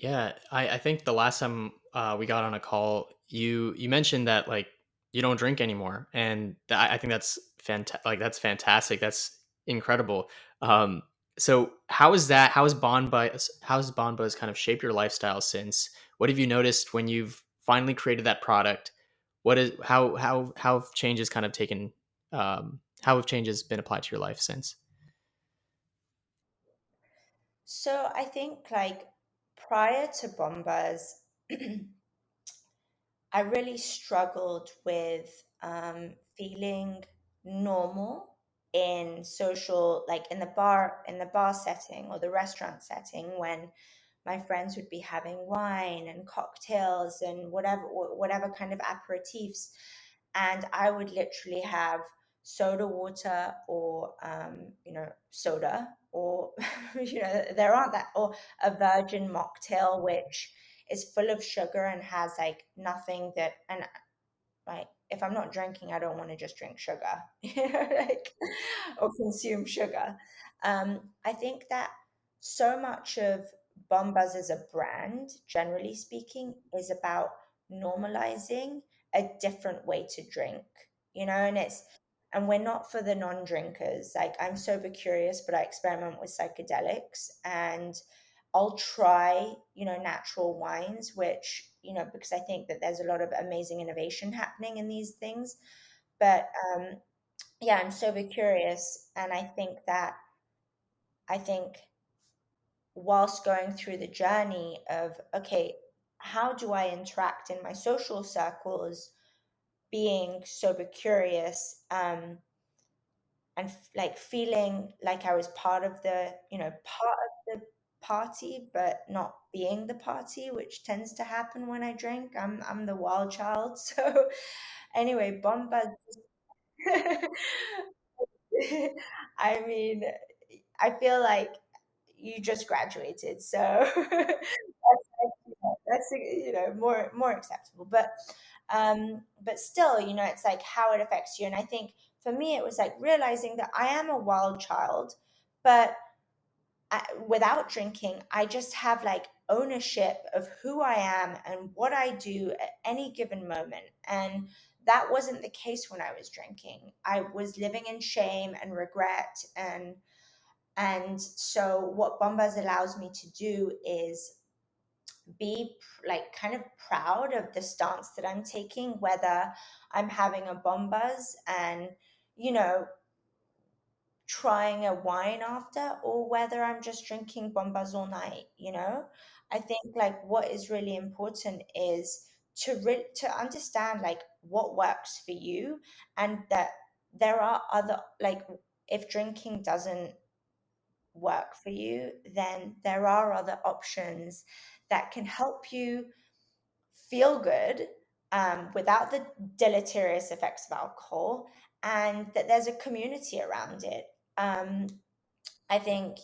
Yeah, I think the last time we got on a call, you mentioned that like you don't drink anymore, and I think that's that's fantastic. That's incredible. Um, so how is that? How has Bonbuzz kind of shaped your lifestyle since? What have you noticed when you've finally created that product? What is how have changes kind of taken? How have changes been applied to your life since? So I think like prior to Bombas, I really struggled with feeling normal in social, like in the bar setting or the restaurant setting when my friends would be having wine and cocktails and whatever kind of aperitifs, and I would literally have soda water or soda or there aren't that, or a virgin mocktail which is full of sugar and has like nothing that, and like if I'm not drinking, I don't want to just drink sugar, like, or consume sugar. I think that so much of Bombas as a brand, generally speaking, is about normalizing a different way to drink, and we're not for the non-drinkers. Like I'm sober curious, but I experiment with psychedelics and I'll try, natural wines, which, because I think that there's a lot of amazing innovation happening in these things. But yeah, I'm sober curious. And I think whilst going through the journey of, okay, how do I interact in my social circles being sober curious? And like feeling like I was part of part of the party, but not being the party, which tends to happen when I drink. I'm the wild child. So anyway, Bomba. I mean, I feel like you just graduated, so that's more acceptable. But still, it's like how it affects you. And I think for me, it was like realizing that I am a wild child, but without drinking, I just have like ownership of who I am and what I do at any given moment. And that wasn't the case when I was drinking. I was living in shame and regret, and so what Bombas allows me to do is be like kind of proud of the stance that I'm taking, whether I'm having a Bombas and you know trying a wine after, or whether I'm just drinking Bombas all night. I think like what is really important is to understand like what works for you, and that there are other, like, if drinking doesn't work for you, then there are other options that can help you feel good, without the deleterious effects of alcohol, and that there's a community around it. I think,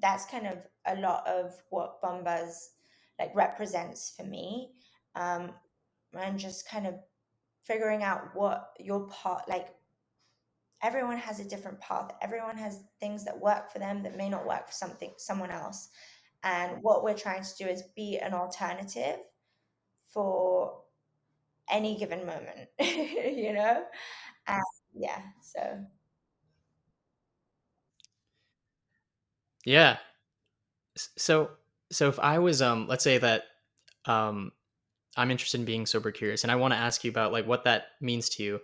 that's kind of a lot of what Bombas like represents for me. Um, and just kind of figuring out what your part, like everyone has a different path. Everyone has things that work for them that may not work for someone else. And what we're trying to do is be an alternative for any given moment, you know? And yeah, so Yeah. So if I was let's say that um I'm interested in being sober curious and I want to ask you about like what that means to you.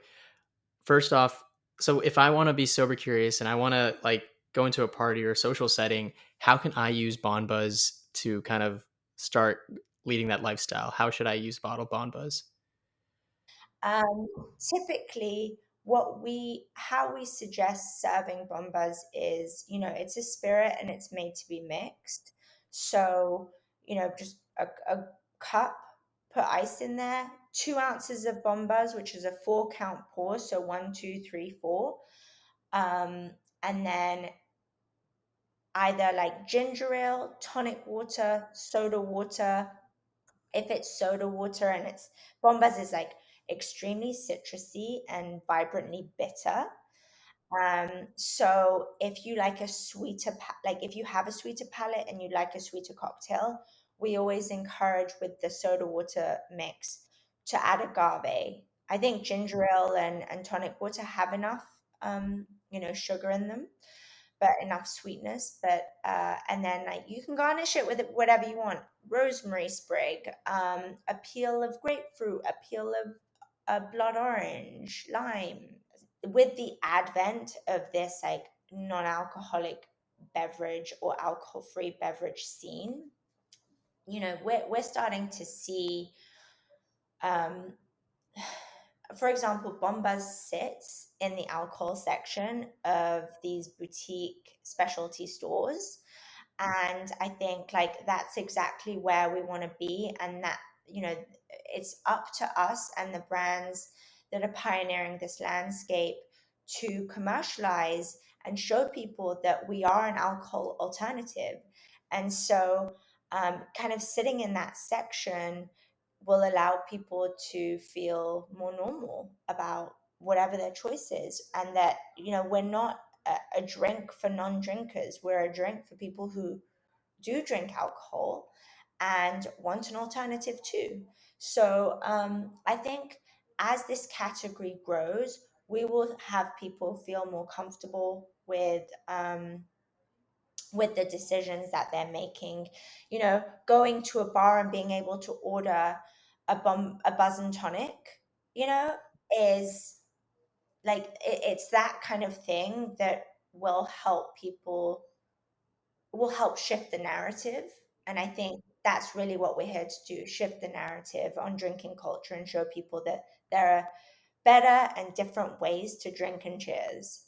First off, so if I want to be sober curious and I want to like go into a party or a social setting, how can I use Bon Buzz to kind of start leading that lifestyle? How should I use bottle Bon Buzz? um, typically how we suggest serving bombas is, it's a spirit and it's made to be mixed. So, just a cup, put ice in there, 2 ounces of bombas, which is a 4 count pour. So one, two, three, four. Um, and then either like ginger ale, tonic water, soda water. If it's soda water and it's Bombas is like extremely citrusy and vibrantly bitter. So if you like a sweeter, like if you have a sweeter palate and you like a sweeter cocktail, we always encourage with the soda water mix to add agave. I think ginger ale and tonic water have enough, sugar in them, but enough sweetness. But and then like you can garnish it with whatever you want: rosemary sprig, a peel of grapefruit, a peel of blood orange, lime. With the advent of this like non-alcoholic beverage or alcohol-free beverage scene, we're starting to see, um, for example, Bonbuz sits in the alcohol section of these boutique specialty stores. And I think like that's exactly where we want to be. And that, it's up to us and the brands that are pioneering this landscape to commercialize and show people that we are an alcohol alternative. And so, kind of sitting in that section will allow people to feel more normal about whatever their choice is, and that we're not a drink for non-drinkers. We're a drink for people who do drink alcohol and want an alternative too. So I think as this category grows, we will have people feel more comfortable with the decisions that they're making. Going to a bar and being able to order a buzz and tonic, is like it's that kind of thing that will help shift the narrative. And I think that's really what we're here to do: shift the narrative on drinking culture and show people that there are better and different ways to drink and cheers.